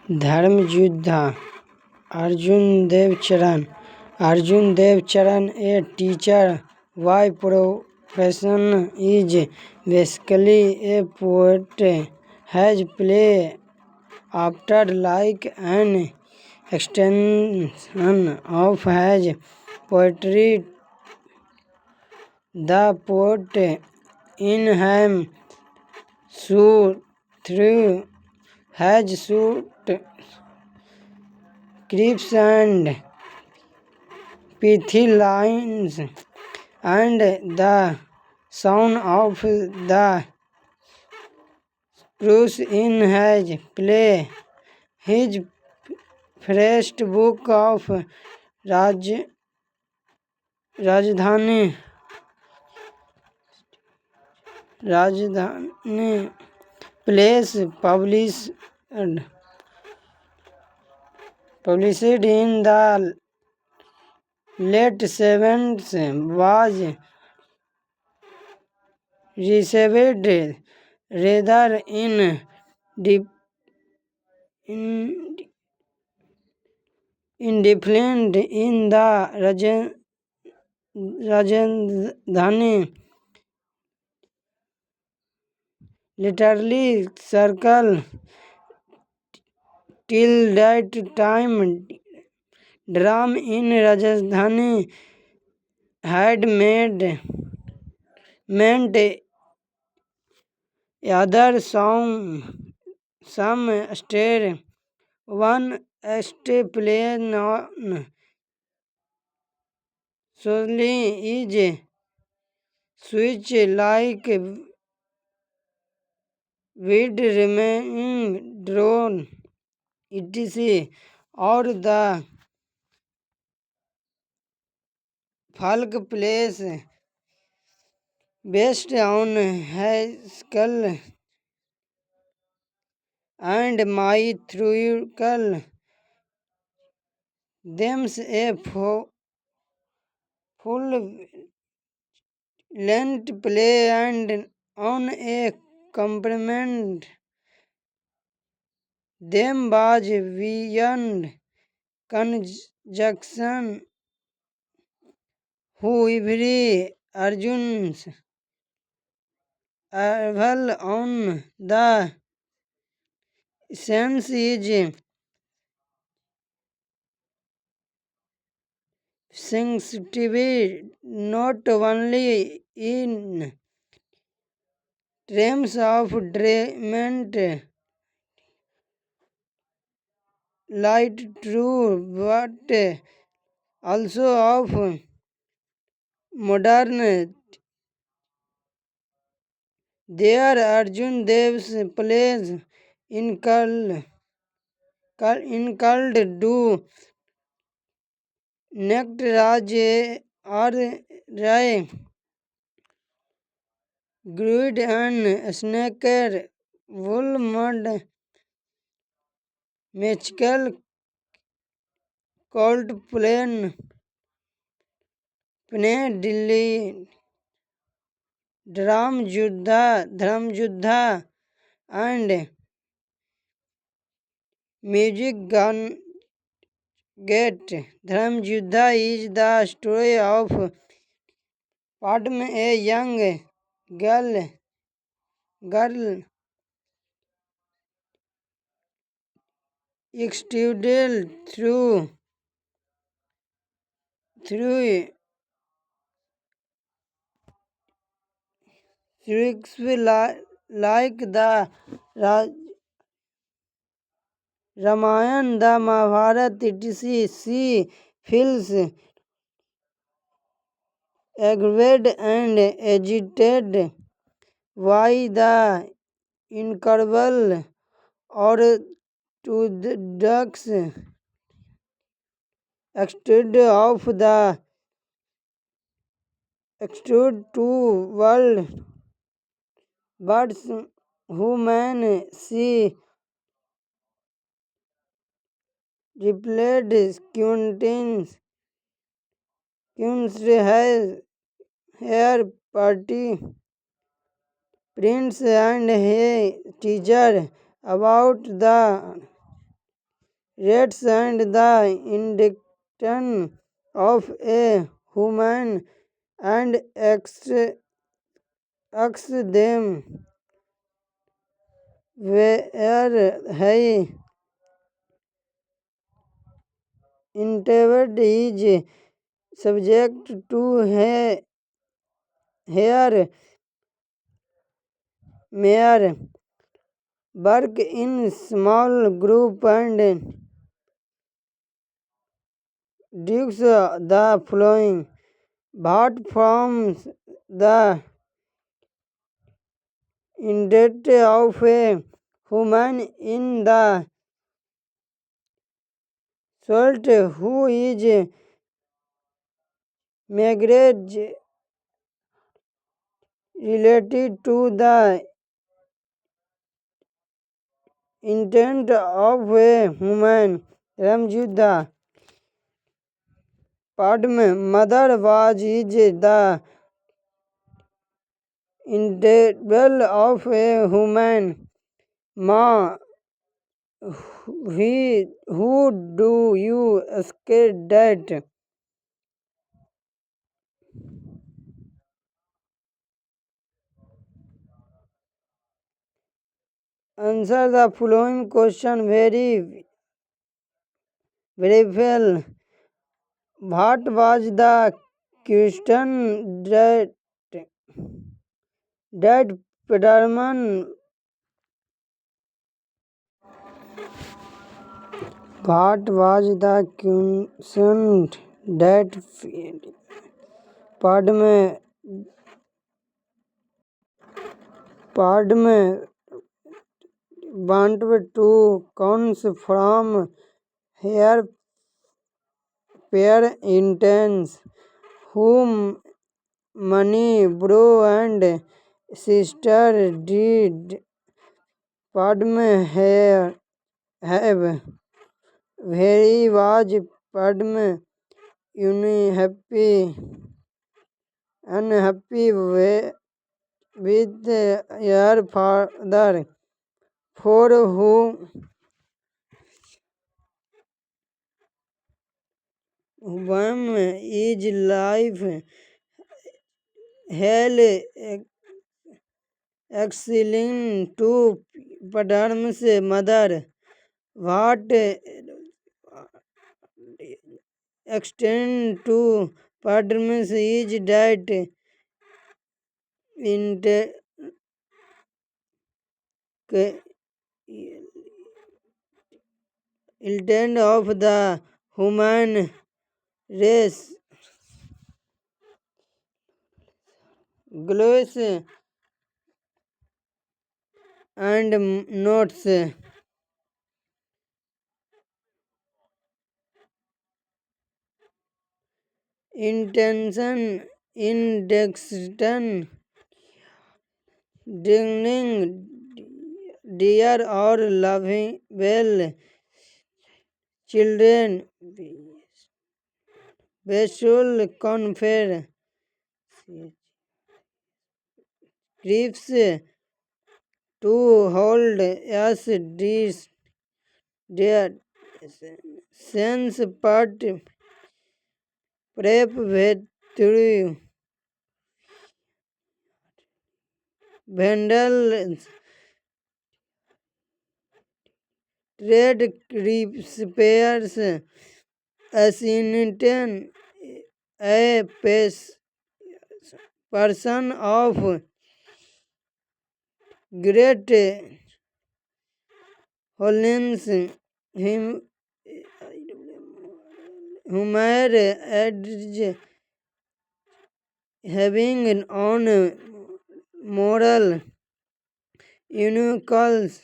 धर्मयुद्ध Arjun Dev Charan. Arjun Dev Charan, a teacher by profession, is basically a poet. His play after like an extension of his poetry. The poet in him so through his suit creeps and pithy lines and the sound of the spruce in his play. His first book of Rajdhani plays published in the late 70s was received rather indifferent in the Rajdhani literary circle. Till that time, drama in Rajdhani had meant other some state one state play non solely is switch like with remaining drone etc. or the folk plays based on historical and mythological themes. A full length play and on a complement them was beyond conjunction. Who every Arjun's arrival on the sense is sensitive not only in terms of drament light true but also of modern. There Arjun Dev's plays in called do Nect Raj or Rai Gruid and Snaker Wool Mud Magical Cold Plain Pune Delhi Dhram and Music Gun Gate. Dhram is the story of Padma, a young girl extruded through like the Ramayana, the Mahabharata, etc. She feels aggravated and agitated by the incredible orthodox extent of the extrude to world but human she replayed Queen's hair party prince and he teacher about the rates and the indication of a human and asks them where he intended is subject to her mere work in small group and dukes the following what forms the intent of a human in the salt who is marriage related to the intent of a human Ramjuddha Padma mother was is the integral of a human ma who do you escape that answer the following question very well. What was the question that Peterman what was the question that Padme wanted to comes from her parents whom Mani, bro and sister did Padma have very was Padma unhappy with her father for whom his life hell excelling to Padma's mother. What extend to Padma's is that intent of the human race glows and notes intention indexton digging dear or loving well children we should confer griefs to hold as dear sense part prep through vandals trade repairs assinton a person of great holiness him Homer adds having on moral unicals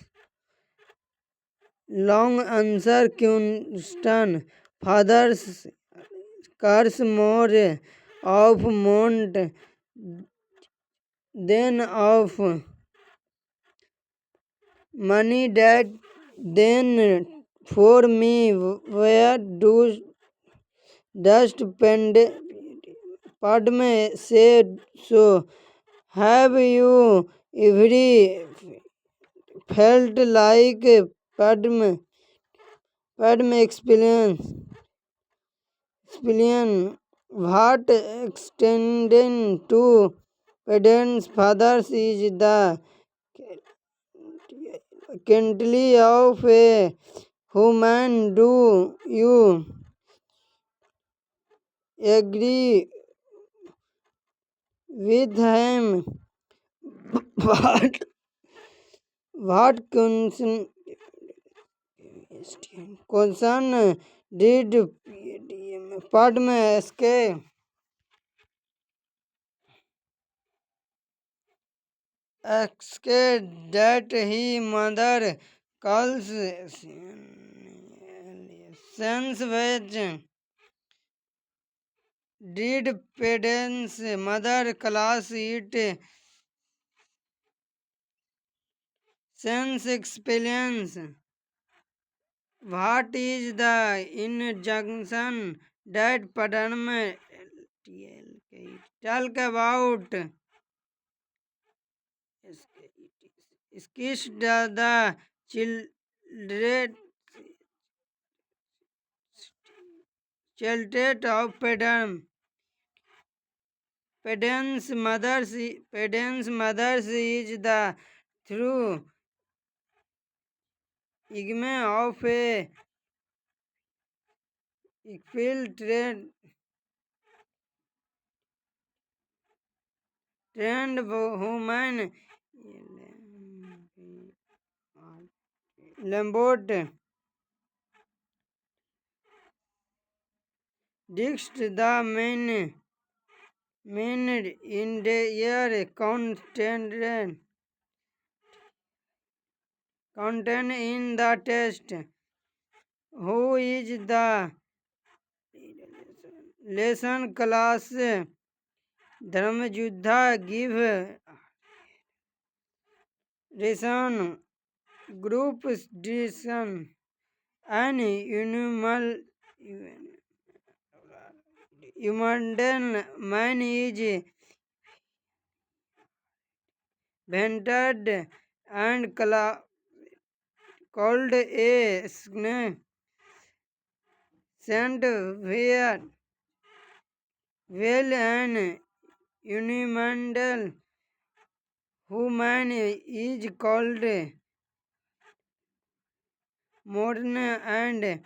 long answer question fathers curse more of mount than of money that then for me where do dust Padme said so have you ever felt like Padme Padma explain what extended to Padma's father is the quality of a human. Do you agree with him? What concern did Padma ask that his mother calls sense which did Padma's mother class it sense experience? What is the injunction that Padma talk about? Skis the children of Padma. Padma's mother is the true igme of a equal trained human. Lambert dixed the main in the year content in the test. Who is the lesson class? Dharmajuddha give ration group decision and human man is vented and called a snake sent where well and unimaginal human is called modern and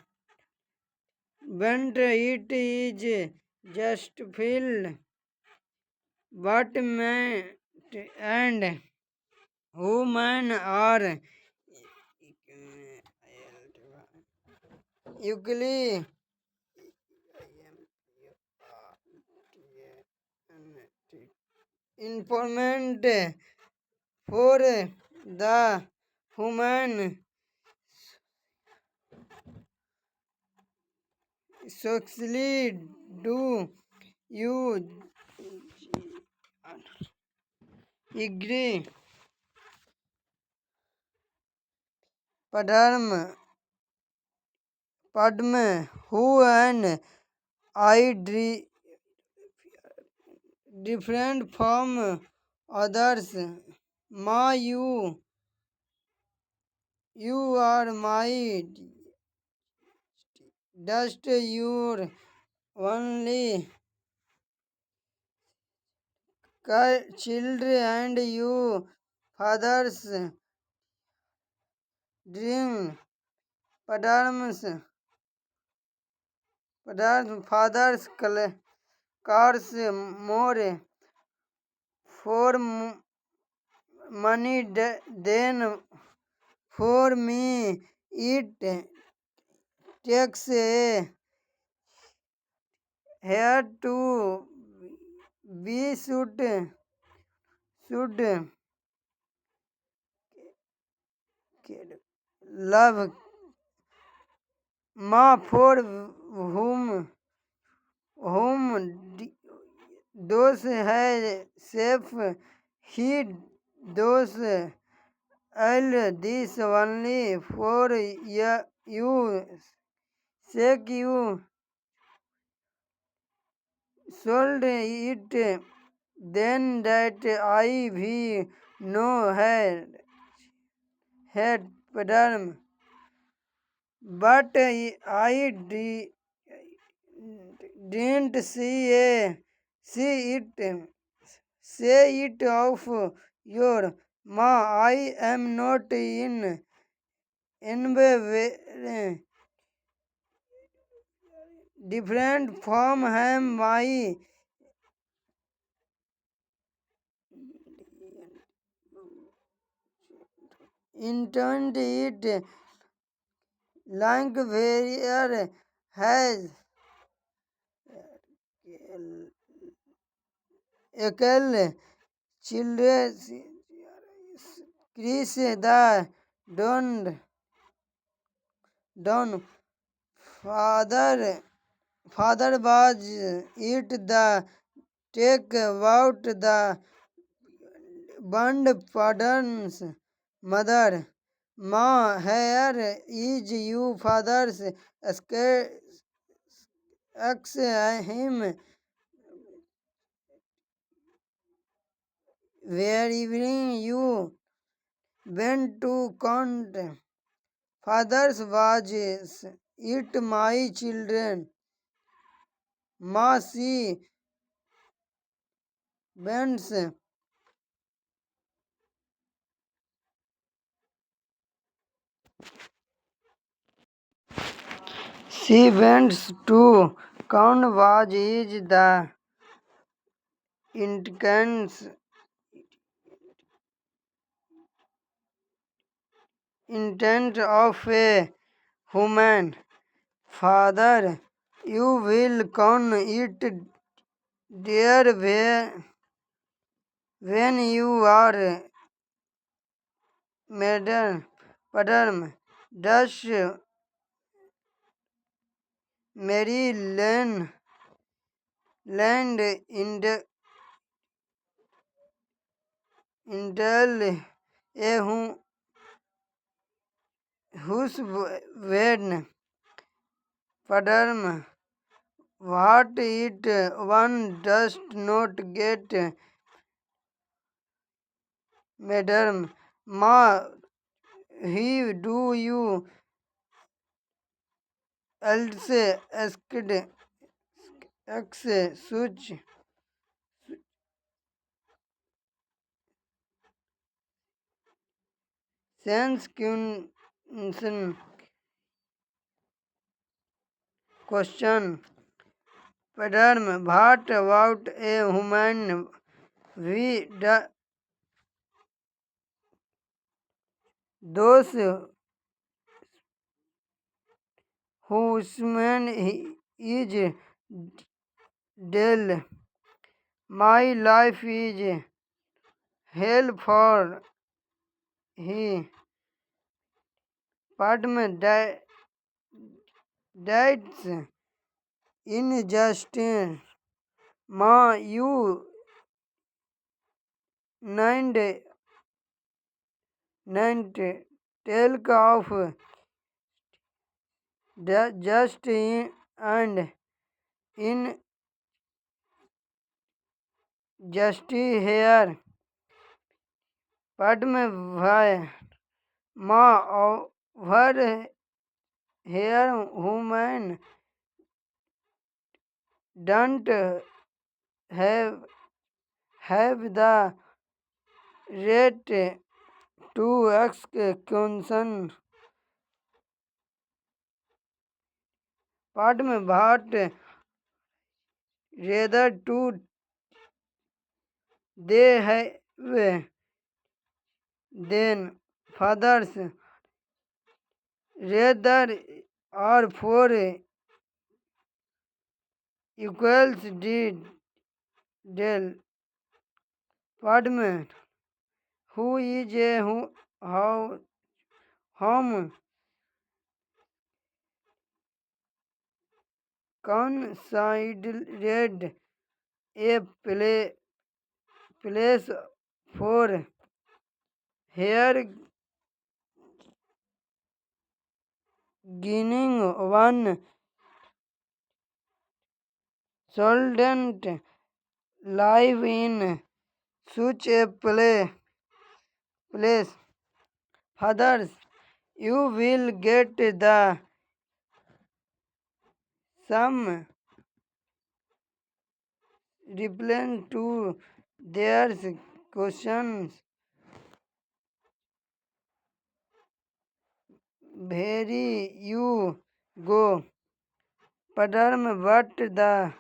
bent it is just filled but man and woman are equally important for the human socially. Do you agree? Padma, who and I different from others. Ma, you are my dust. Your only children and you father's dream. Padma's father's cars more for money than for me. It takes a hair to be should love ma for whom those है safe he those all this only for you sake you sold it then that I भी no had Padma but I didn't see it. Say it of your ma. I am not in way different from him. My intent it like where has equal children Chris the don father was it the take about the bond pardons mother ma here is you father's ex him wherever you went to count father's was it my children ma she bends she bends to count was is the intense intent of a human father. You will count it there when you are madam. Does Mary land intel a whose when padam what it one does not get madam ma he do you else asked x such sense question padam what about a human we those whose man is dead. My life is hell for he. Padma that's injustice. Ma, you named talk of just and injustice here. Padma bhai. Ma, over here human don't have the right to ask question. Padma bhat rather to they have then fathers rather or for equals did del Padma who is a how home considered a place for here gaining one solvent live in such a place. Fathers, you will get the some reply to their questions. Here you go. Pattern, but the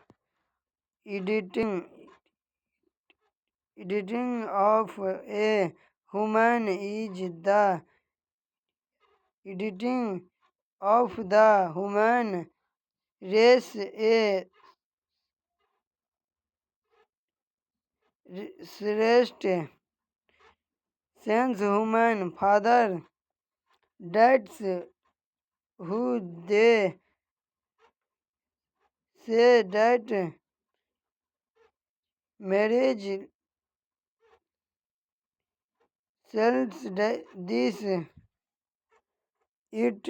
editing of a human is the editing of the human race, a rest sense human father. That's who they say that marriage sells this it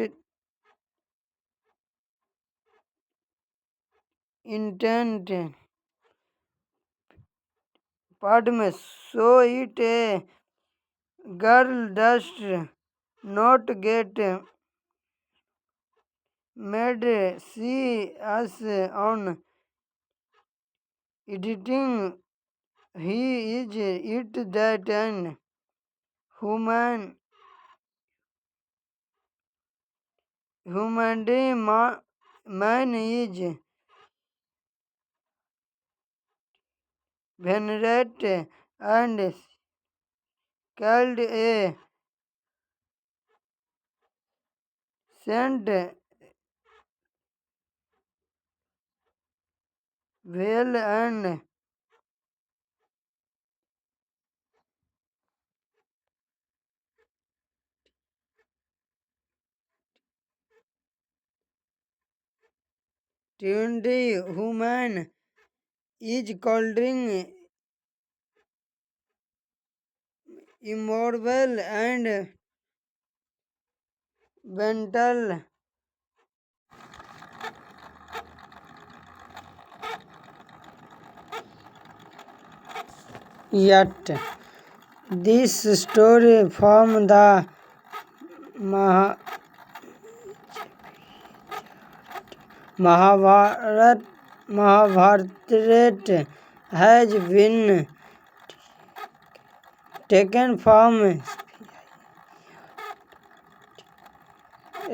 intent part में so it a girl does not get mad see us on editing he is it that an humanity man is venerated and called a saint well and tuned human is called immoral and mental. Yet, this story from the Mahabharata has been taken from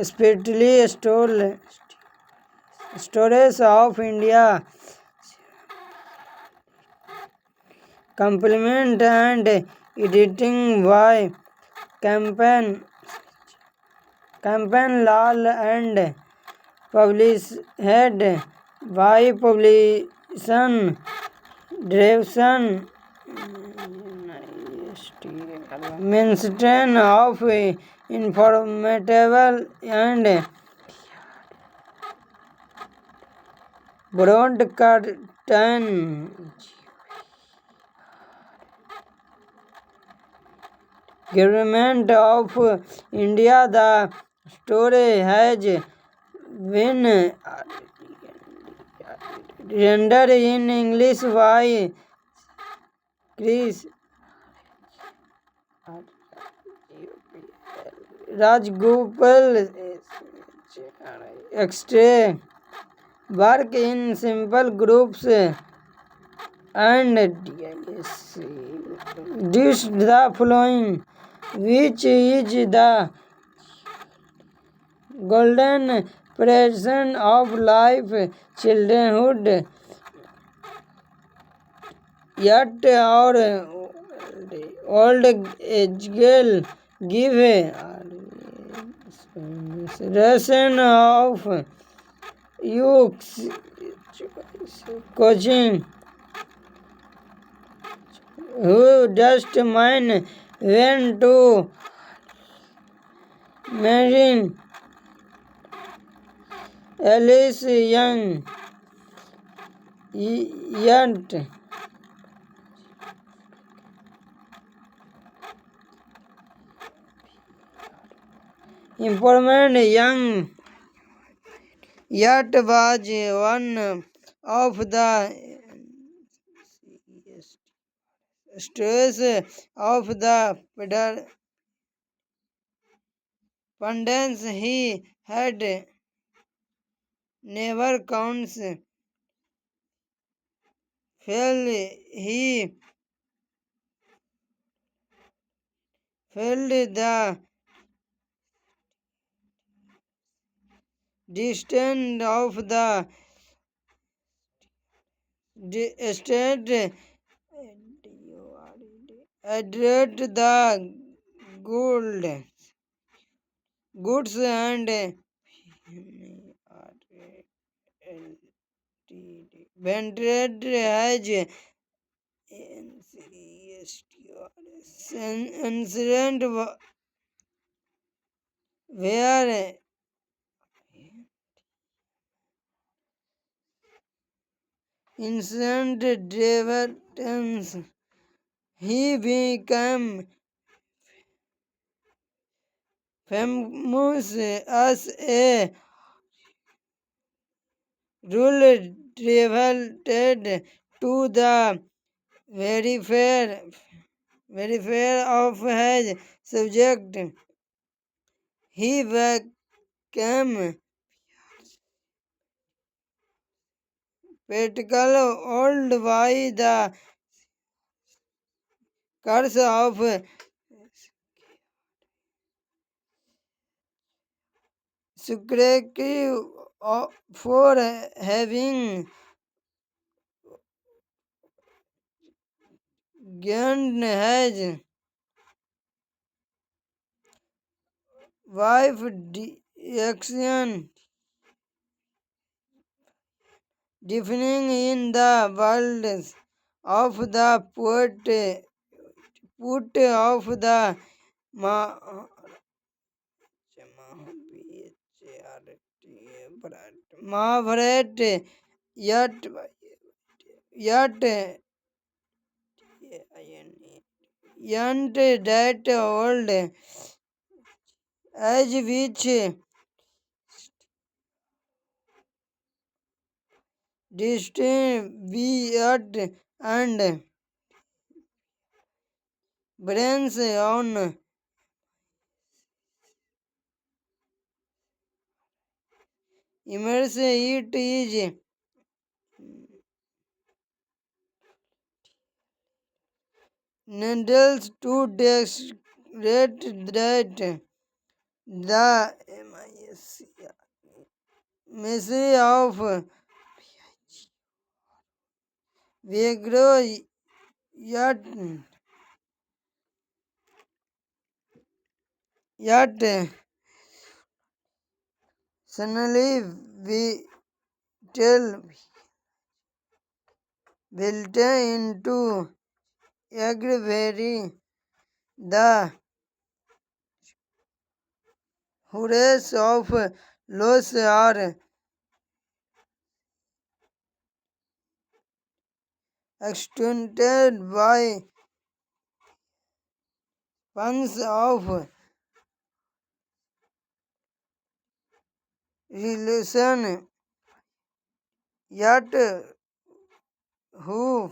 spiritually stories of India, complement and editing by Campaign Lal and published by Publication Direction Ministry of Informative and Broadcasting. Government of India. The story has been rendered in English by Chris Rajgopal. Extra work in simple groups and this the following, which is the golden present of life, childhood. Yet our old age girl give lesson of you coaching who just mind when to marry Alice Young. Yet important young yet was one of the stress of the pundits he had never counts. Fell he filled the distance of the estate, addressed the gold goods and ventured as incident where instant dividends. He became famous as a ruler devoted to the welfare of his subject. He became practical old by the curse of security for having gained his wife action defining in the world of the put of the Mahabharat, yet that old as which distinct be at and brains on immerse it is needless to describe that the mystery of Vigro yet suddenly we tell built into aggravating the horrors of loss are extended by puns of relation, yet who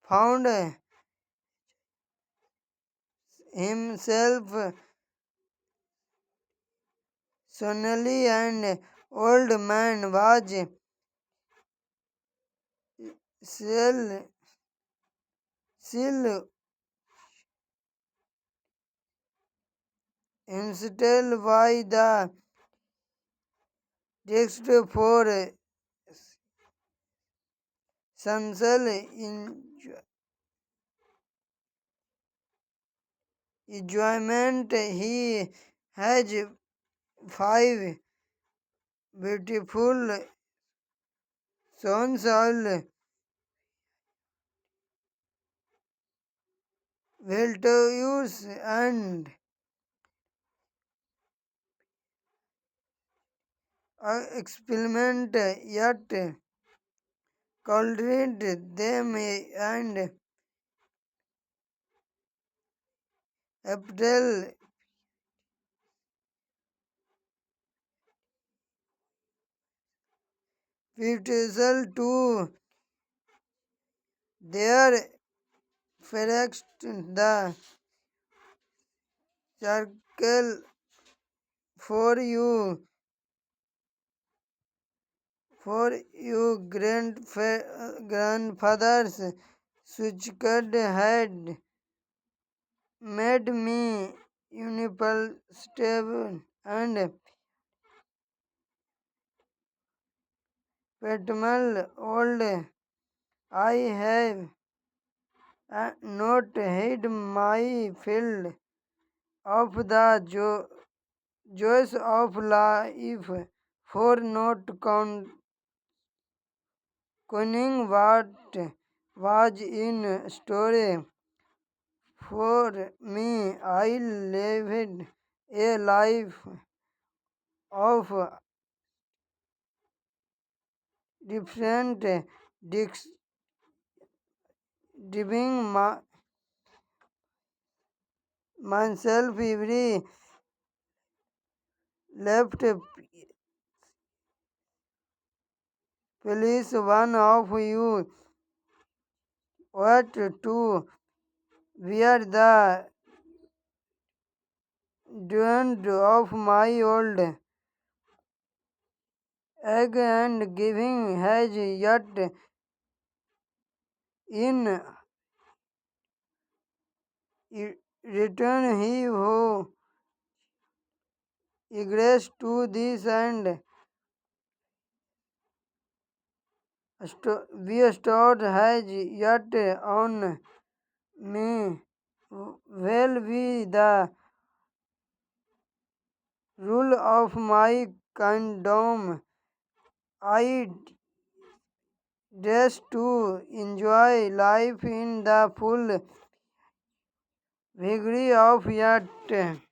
found himself suddenly an old man was still instead by the text for Sansal enjoyment. He has five beautiful sons, all virtuous and experiment, yet cultivate them and April refusal to their first the circle for you For your grandfather's suicide had made me unstable and paternal old. I have not hid my field of the joys of life for not conning what was in store for me. I lived a life of different giving myself every left please one of you what to wear the duend of my old egg and giving has yet in return he who agrees to this and bestowed has yet on me will be the rule of my kingdom. I dress to enjoy life in the full vigor of yet